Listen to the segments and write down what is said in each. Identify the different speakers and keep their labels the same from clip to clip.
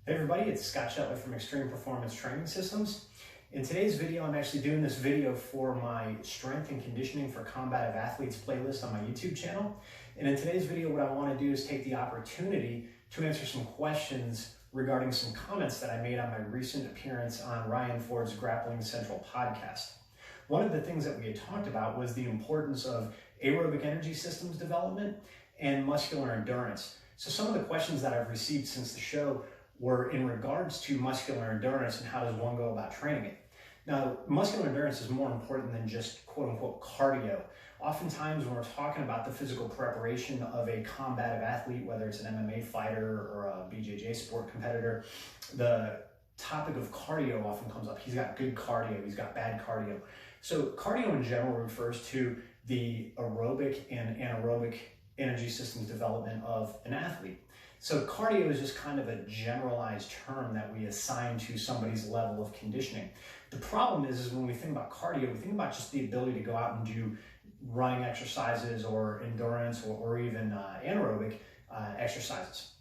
Speaker 1: Hey everybody, it's Scott Shetler from Extreme Performance Training Systems. In today's video, I'm actually doing this video for my Strength and Conditioning for Combative Athletes playlist on my YouTube channel. And in today's video, what I want to do is take the opportunity to answer some questions regarding some comments that I made on my recent appearance on Ryan Ford's Grappling Central podcast. One of the things that we had talked about was the importance of aerobic energy systems development and muscular endurance. So some of the questions that I've received since the show were in regards to muscular endurance and how does one go about training it. Now, muscular endurance is more important than just quote-unquote cardio. Oftentimes when we're talking about the physical preparation of a combative athlete, whether it's an MMA fighter or a BJJ sport competitor, the topic of cardio often comes up. He's got good cardio, he's got bad cardio. So cardio in general refers to the aerobic and anaerobic energy systems development of an athlete. So cardio is just kind of a generalized term that we assign to somebody's level of conditioning. The problem is when we think about cardio, we think about just the ability to go out and do running exercises or endurance or even anaerobic exercises.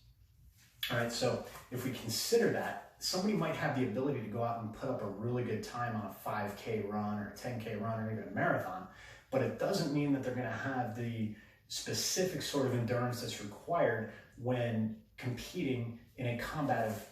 Speaker 1: All right, so if we consider that, somebody might have the ability to go out and put up a really good time on a 5K run or a 10K run or even a marathon, but it doesn't mean that they're going to have the specific sort of endurance that's required when competing in a combative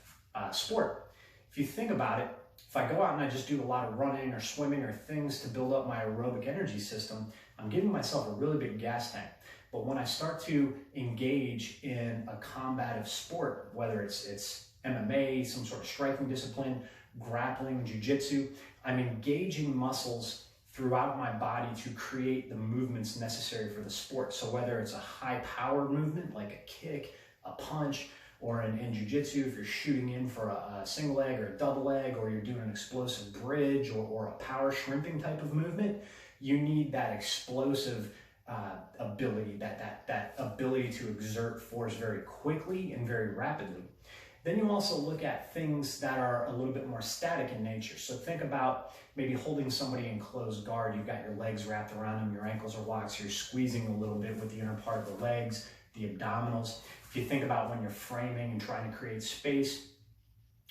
Speaker 1: sport. If you think about it, if I go out and I just do a lot of running or swimming or things to build up my aerobic energy system, I'm giving myself a really big gas tank. But when I start to engage in a combative sport, whether it's MMA, some sort of striking discipline, grappling, Jiu Jitsu, I'm engaging muscles throughout my body to create the movements necessary for the sport. So whether it's a high power movement like a kick, a punch, or in Jiu-Jitsu, if you're shooting in for a single leg or a double leg, or you're doing an explosive bridge or a power shrimping type of movement, you need that explosive ability, that ability to exert force very quickly and very rapidly. Then you also look at things that are a little bit more static in nature. So think about maybe holding somebody in closed guard. You've got your legs wrapped around them, your ankles are locked, so you're squeezing a little bit with the inner part of the legs, the abdominals. If you think about when you're framing and trying to create space,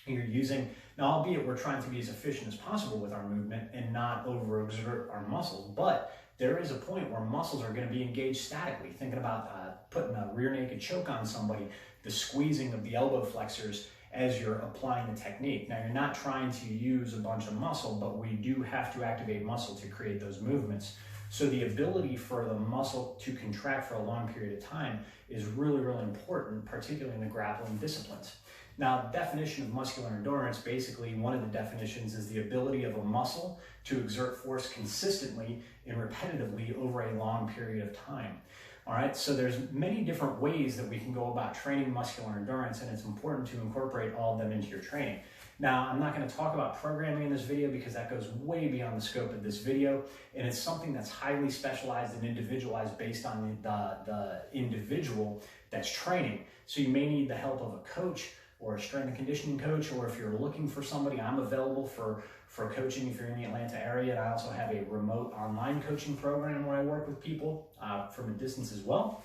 Speaker 1: you're using, now albeit we're trying to be as efficient as possible with our movement and not overexert our muscles, but there is a point where muscles are going to be engaged statically. Thinking about putting a rear naked choke on somebody, the squeezing of the elbow flexors as you're applying the technique. Now, you're not trying to use a bunch of muscle, but we do have to activate muscle to create those movements. So the ability for the muscle to contract for a long period of time is really, really important, particularly in the grappling disciplines. Now, the definition of muscular endurance, basically one of the definitions is the ability of a muscle to exert force consistently and repetitively over a long period of time. All right, so there's many different ways that we can go about training muscular endurance, and it's important to incorporate all of them into your training. Now, I'm not going to talk about programming in this video because that goes way beyond the scope of this video, and it's something that's highly specialized and individualized based on the individual that's training. So you may need the help of a coach or a strength and conditioning coach, or if you're looking for somebody, I'm available for coaching if you're in the Atlanta area. And I also have a remote online coaching program where I work with people from a distance as well.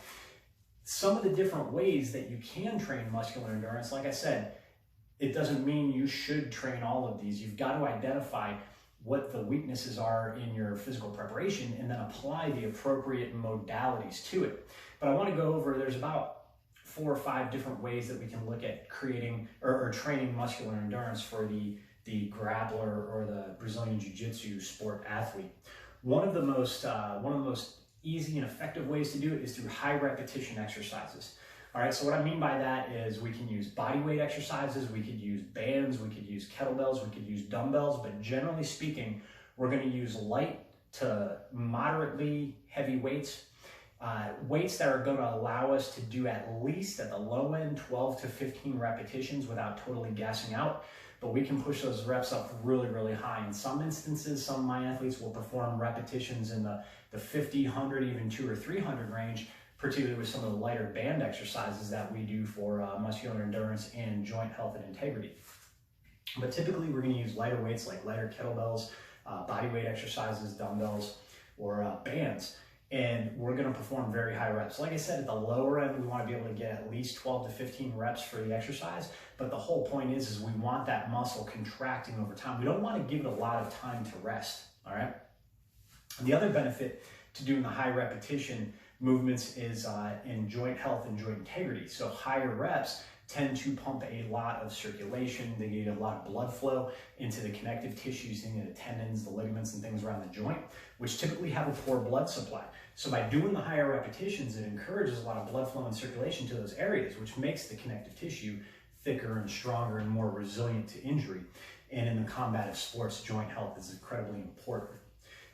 Speaker 1: Some of the different ways that you can train muscular endurance, like I said, it doesn't mean you should train all of these. You've got to identify what the weaknesses are in your physical preparation and then apply the appropriate modalities to it. But I want to go over, there's about 4 or 5 different ways that we can look at creating or training muscular endurance for the grappler or the Brazilian Jiu Jitsu sport athlete. One of the most easy and effective ways to do it is through high repetition exercises. All right, so what I mean by that is we can use body weight exercises, we could use bands, we could use kettlebells, we could use dumbbells, but generally speaking, we're going to use light to moderately heavy weights. Weights that are going to allow us to do at least at the low end 12 to 15 repetitions without totally gassing out, but we can push those reps up really, really high. In some instances, some of my athletes will perform repetitions in the 50, 100, even 200 or 300 range, particularly with some of the lighter band exercises that we do for muscular endurance and joint health and integrity. But typically we're going to use lighter weights like lighter kettlebells, body weight exercises, dumbbells, or bands. and we're going to perform very high reps. Like I said, at the lower end, we want to be able to get at least 12 to 15 reps for the exercise, but the whole point is we want that muscle contracting over time. We don't want to give it a lot of time to rest, all right? And the other benefit to doing the high repetition movements is in joint health and joint integrity. So higher reps tend to pump a lot of circulation. They get a lot of blood flow into the connective tissues, into the tendons, the ligaments, and things around the joint, which typically have a poor blood supply. So by doing the higher repetitions, it encourages a lot of blood flow and circulation to those areas, which makes the connective tissue thicker and stronger and more resilient to injury. And in the combative sports, joint health is incredibly important.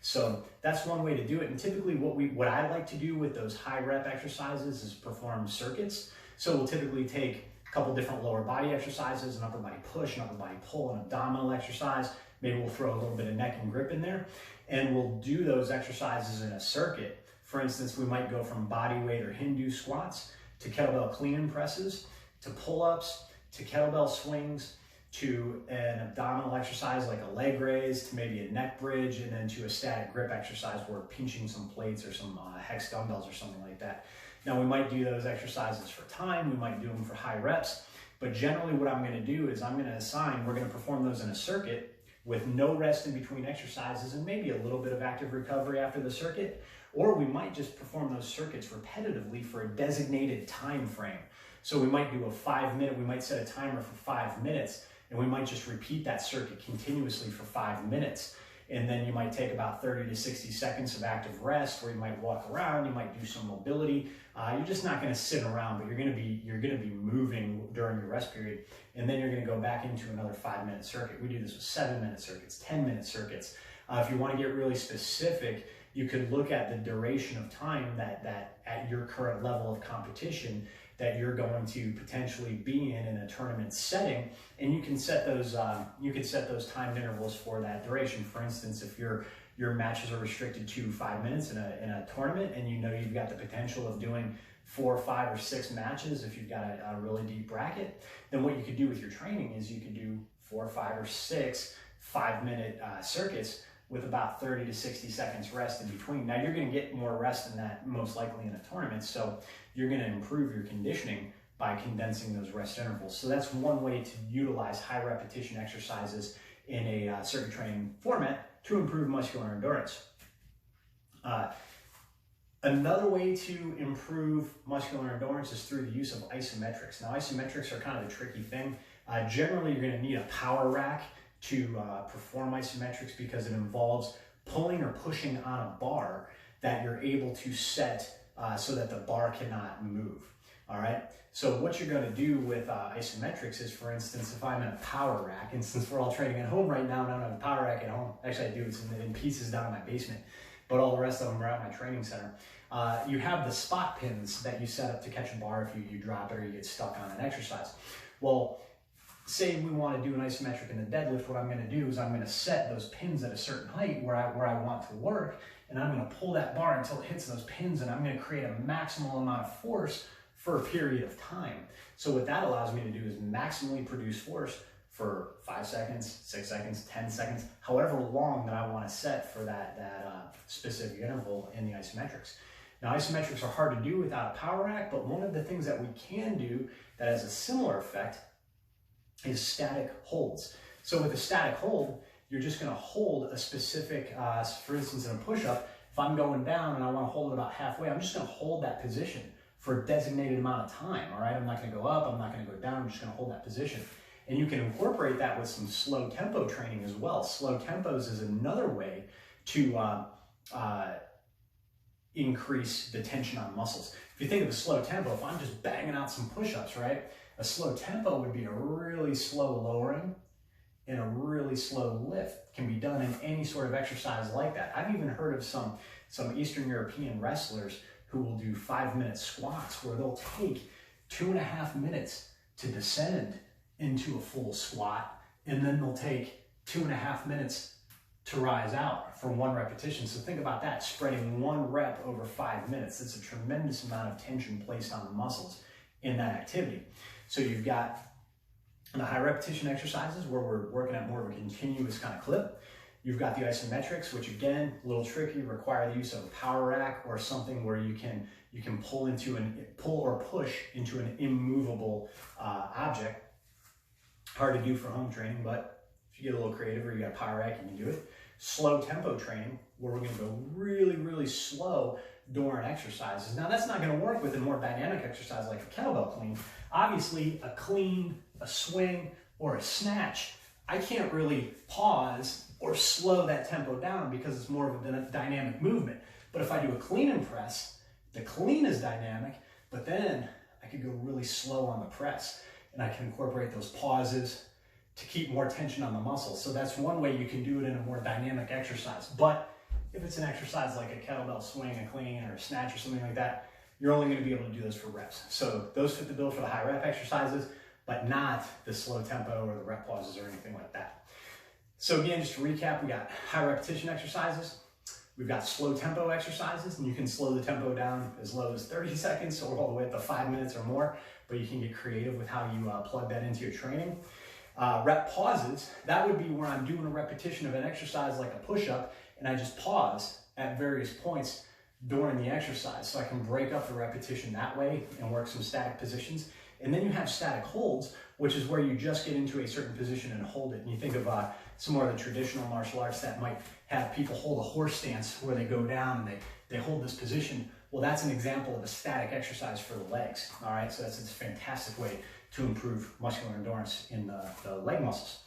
Speaker 1: So that's one way to do it. And typically what I like to do with those high rep exercises is perform circuits. So we'll typically take a couple different lower body exercises, an upper body push, an upper body pull, an abdominal exercise. Maybe we'll throw a little bit of neck and grip in there. And we'll do those exercises in a circuit. For instance, we might go from body weight or Hindu squats to kettlebell clean and presses, to pull-ups, to kettlebell swings, to an abdominal exercise like a leg raise, to maybe a neck bridge, and then to a static grip exercise where we're pinching some plates or some hex dumbbells or something like that. Now we might do those exercises for time, we might do them for high reps, but generally what I'm gonna do is we're gonna perform those in a circuit with no rest in between exercises and maybe a little bit of active recovery after the circuit, or we might just perform those circuits repetitively for a designated time frame. So we might do a 5-minute, we might set a timer for 5 minutes, and we might just repeat that circuit continuously for 5 minutes. And then you might take about 30 to 60 seconds of active rest where you might walk around, you might do some mobility. You're just not gonna sit around, but you're gonna be moving during your rest period. And then you're gonna go back into another 5-minute circuit. We do this with 7-minute circuits, 10-minute circuits. If you wanna get really specific, you could look at the duration of time that at your current level of competition that you're going to potentially be in a tournament setting, and you can set those time intervals for that duration. For instance, if your matches are restricted to 5 minutes in a tournament, and you know you've got the potential of doing 4, 5, or 6 matches if you've got a really deep bracket, then what you could do with your training is you could do 4, 5, or 6 5-minute circuits with about 30 to 60 seconds rest in between. Now you're gonna get more rest than that most likely in a tournament, so you're gonna improve your conditioning by condensing those rest intervals. So that's one way to utilize high repetition exercises in a circuit training format to improve muscular endurance. Another way to improve muscular endurance is through the use of isometrics. Now isometrics are kind of a tricky thing. Generally you're gonna need a power rack to perform isometrics because it involves pulling or pushing on a bar that you're able to set so that the bar cannot move, all right? So what you're gonna do with isometrics is, for instance, if I'm in a power rack, and since we're all training at home right now and I don't have a power rack at home, actually I do, it's in pieces down in my basement, but all the rest of them are at my training center. You have the spot pins that you set up to catch a bar if you drop it or you get stuck on an exercise. Well, say we want to do an isometric in the deadlift, what I'm going to do is I'm going to set those pins at a certain height where I want to work, and I'm going to pull that bar until it hits those pins, and I'm going to create a maximal amount of force for a period of time. So what that allows me to do is maximally produce force for 5 seconds, 6 seconds, 10 seconds, however long that I want to set for that specific interval in the isometrics. Now isometrics are hard to do without a power rack, but one of the things that we can do that has a similar effect is static holds. So with a static hold, you're just going to hold a specific, for instance, in a push-up, if I'm going down and I want to hold it about halfway, I'm just going to hold that position for a designated amount of time, all right? I'm not going to go up, I'm not going to go down, I'm just going to hold that position. And you can incorporate that with some slow tempo training as well. Slow tempos is another way to increase the tension on muscles. If you think of a slow tempo, if I'm just banging out some push-ups, right? A slow tempo would be a really slow lowering and a really slow lift. Can be done in any sort of exercise like that. I've even heard of some Eastern European wrestlers who will do 5-minute squats where they'll take 2.5 minutes to descend into a full squat, and then they'll take 2.5 minutes to rise out for 1 repetition. So think about that, spreading 1 rep over 5 minutes. That's a tremendous amount of tension placed on the muscles in that activity. So you've got the high repetition exercises where we're working at more of a continuous kind of clip. You've got the isometrics, which again, a little tricky, require the use of a power rack or something where you can pull or push into an immovable object. Hard to do for home training, but if you get a little creative or you got a power rack, you can do it. Slow tempo training, where we're going to go really, really slow during exercises. Now that's not going to work with a more dynamic exercise like a kettlebell clean. Obviously, a clean, a swing, or a snatch, I can't really pause or slow that tempo down because it's more of a dynamic movement. But if I do a clean and press, the clean is dynamic, but then I could go really slow on the press, and I can incorporate those pauses to keep more tension on the muscles. So that's one way you can do it in a more dynamic exercise. But if it's an exercise like a kettlebell swing, a clean, or a snatch or something like that, you're only going to be able to do those for reps. So those fit the bill for the high rep exercises, but not the slow tempo or the rep pauses or anything like that. So again, just to recap, we got high repetition exercises, we've got slow tempo exercises, and you can slow the tempo down as low as 30 seconds or all the way up to 5 minutes or more, but you can get creative with how you plug that into your training. Rep pauses, that would be where I'm doing a repetition of an exercise like a push-up, and I just pause at various points during the exercise. So I can break up the repetition that way and work some static positions. And then you have static holds, which is where you just get into a certain position and hold it. And you think of some more of the traditional martial arts that might have people hold a horse stance where they go down and they hold this position. Well, that's an example of a static exercise for the legs. All right, so that's a fantastic way to improve muscular endurance in the leg muscles.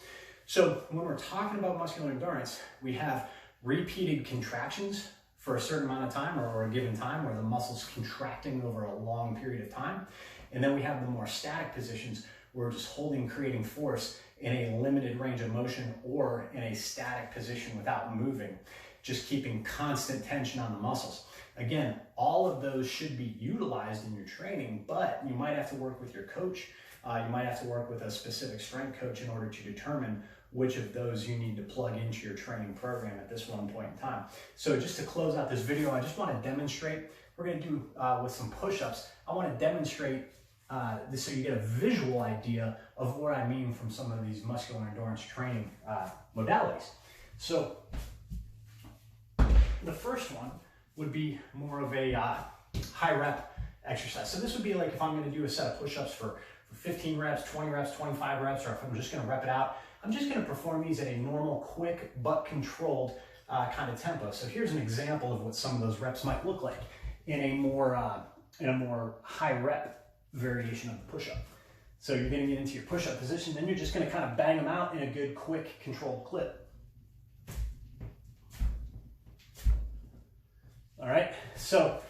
Speaker 1: So when we're talking about muscular endurance, we have repeated contractions for a certain amount of time or a given time where the muscle's contracting over a long period of time. And then we have the more static positions where we're just holding, creating force in a limited range of motion or in a static position without moving, just keeping constant tension on the muscles. Again, all of those should be utilized in your training, but you might have to work with your coach. You might have to work with a specific strength coach in order to determine which of those you need to plug into your training program at this one point in time. So just to close out this video, I just want to demonstrate, we're going to do with some push-ups, I want to demonstrate this so you get a visual idea of what I mean from some of these muscular endurance training modalities. So the first one would be more of a high rep exercise. So this would be like if I'm going to do a set of push-ups for 15 reps, 20 reps, 25 reps, or if I'm just going to rep it out, I'm just going to perform these at a normal, quick, but controlled kind of tempo. So here's an example of what some of those reps might look like in a more high rep variation of the push-up. So you're going to get into your push-up position, then you're just going to kind of bang them out in a good, quick, controlled clip. All right, so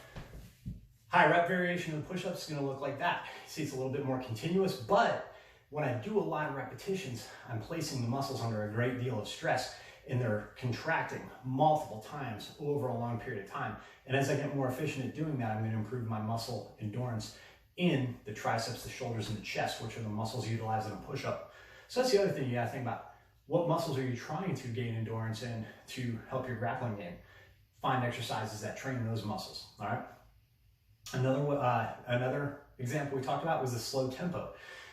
Speaker 1: high rep variation of the push-ups is going to look like that. See, it's a little bit more continuous, but when I do a lot of repetitions, I'm placing the muscles under a great deal of stress, and they're contracting multiple times over a long period of time. And as I get more efficient at doing that, I'm going to improve my muscle endurance in the triceps, the shoulders, and the chest, which are the muscles utilized in a push-up. So that's the other thing you got to think about. What muscles are you trying to gain endurance in to help your grappling game? Find exercises that train those muscles, all right? Another example we talked about was the slow tempo.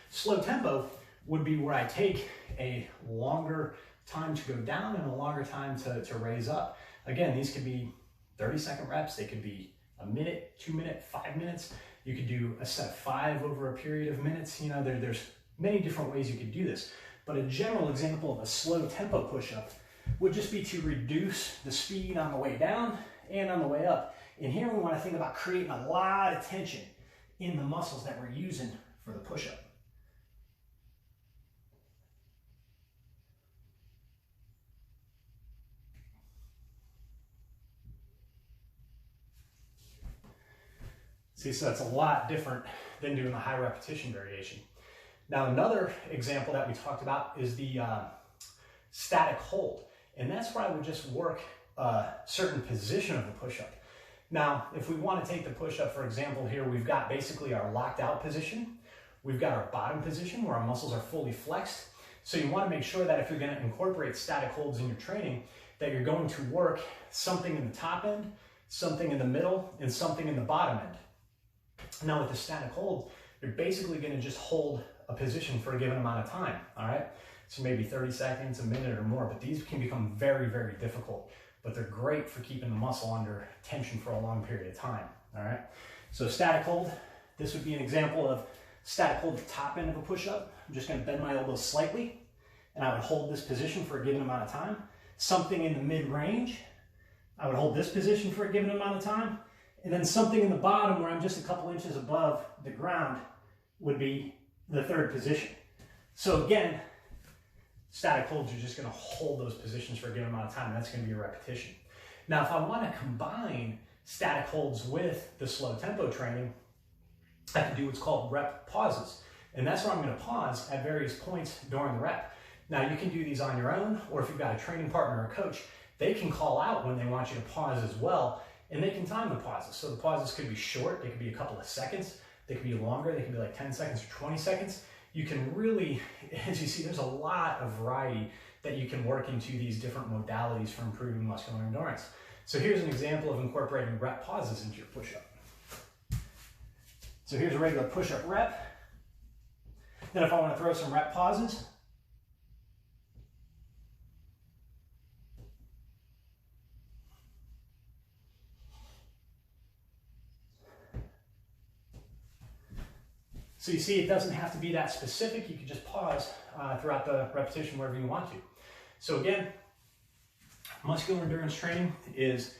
Speaker 1: Slow tempo would be where I take a longer time to go down and a longer time to raise up. Again, these could be 30-second reps. They could be a minute, 2 minutes, 5 minutes. You could do a set of 5 over a period of minutes. You know, there's many different ways you could do this. But a general example of a slow tempo push-up would just be to reduce the speed on the way down and on the way up. And here we want to think about creating a lot of tension in the muscles that we're using for the push-up. See, so that's a lot different than doing the high repetition variation. Now, another example that we talked about is the static hold. And that's where I would just work a certain position of the push-up. Now, if we want to take the push-up, for example, here we've got basically our locked out position. We've got our bottom position where our muscles are fully flexed. So you want to make sure that if you're going to incorporate static holds in your training, that you're going to work something in the top end, something in the middle, and something in the bottom end. Now with the static hold, you're basically going to just hold a position for a given amount of time, all right? So maybe 30 seconds, a minute or more, but these can become very, very difficult, but they're great for keeping the muscle under tension for a long period of time, all right? So static hold, this would be an example of static hold at the top end of a push-up. I'm just gonna bend my elbows slightly, and I would hold this position for a given amount of time. Something in the mid-range, I would hold this position for a given amount of time, and then something in the bottom where I'm just a couple inches above the ground would be the third position. So again, static holds, you're just gonna hold those positions for a given amount of time. That's gonna be a repetition. Now, if I wanna combine static holds with the slow tempo training, I can do what's called rep pauses. And that's where I'm gonna pause at various points during the rep. Now, you can do these on your own, or if you've got a training partner or a coach, they can call out when they want you to pause as well, and they can time the pauses. So the pauses could be short, they could be a couple of seconds, they could be longer, they could be like 10 seconds or 20 seconds. You can really, as you see, there's a lot of variety that you can work into these different modalities for improving muscular endurance. So here's an example of incorporating rep pauses into your push-up. So here's a regular push-up rep. Then if I want to throw some rep pauses, so you see, it doesn't have to be that specific. You can just pause throughout the repetition wherever you want to. So again, muscular endurance training it's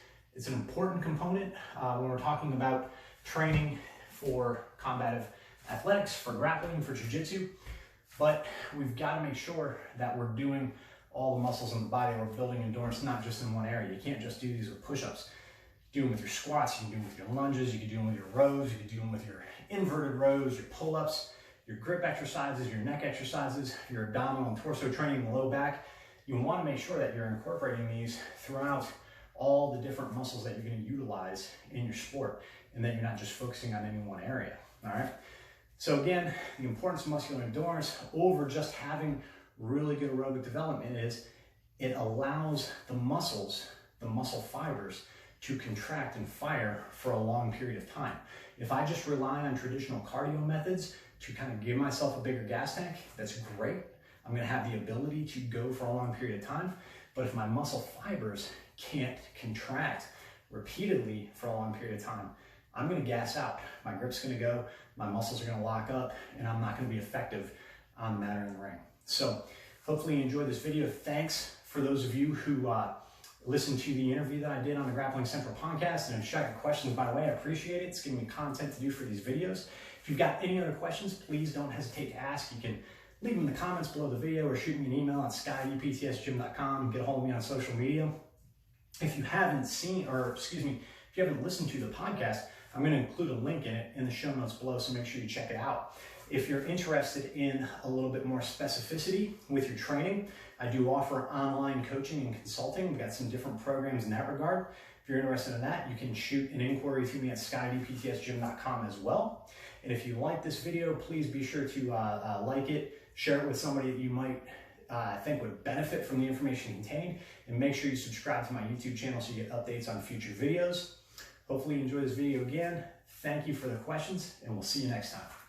Speaker 1: an important component when we're talking about training for combative athletics, for grappling, for jiu-jitsu. But we've got to make sure that we're doing all the muscles in the body. We're building endurance, not just in one area. You can't just do these with push-ups. You can do them with your squats, you can do them with your lunges, you can do them with your rows, you can do them with your inverted rows, your pull-ups, your grip exercises, your neck exercises, your abdominal and torso training, the low back. You want to make sure that you're incorporating these throughout all the different muscles that you're going to utilize in your sport, and that you're not just focusing on any one area, all right? So again, the importance of muscular endurance over just having really good aerobic development is it allows the muscles, the muscle fibers, to contract and fire for a long period of time. If I just rely on traditional cardio methods to kind of give myself a bigger gas tank, that's great. I'm gonna have the ability to go for a long period of time. But if my muscle fibers can't contract repeatedly for a long period of time, I'm gonna gas out. My grip's gonna go, my muscles are gonna lock up, and I'm not gonna be effective on the mat or in the ring. So hopefully you enjoyed this video. Thanks for those of you who listened to the interview that I did on the Grappling Central podcast, and if you have questions, by the way, I appreciate it. It's giving me content to do for these videos. If you've got any other questions, please don't hesitate to ask. You can leave them in the comments below the video or shoot me an email at sky@uptsgym.com. Get a hold of me on social media. If you haven't seen, or excuse me, if you haven't listened to the podcast, I'm going to include a link in it in the show notes below, so make sure you check it out. If you're interested in a little bit more specificity with your training, I do offer online coaching and consulting. We've got some different programs in that regard. If you're interested in that, you can shoot an inquiry through me at sky@uptsgym.com as well. And if you like this video, please be sure to like it, share it with somebody that you might think would benefit from the information contained, and make sure you subscribe to my YouTube channel so you get updates on future videos. Hopefully you enjoy this video again. Thank you for the questions, and we'll see you next time.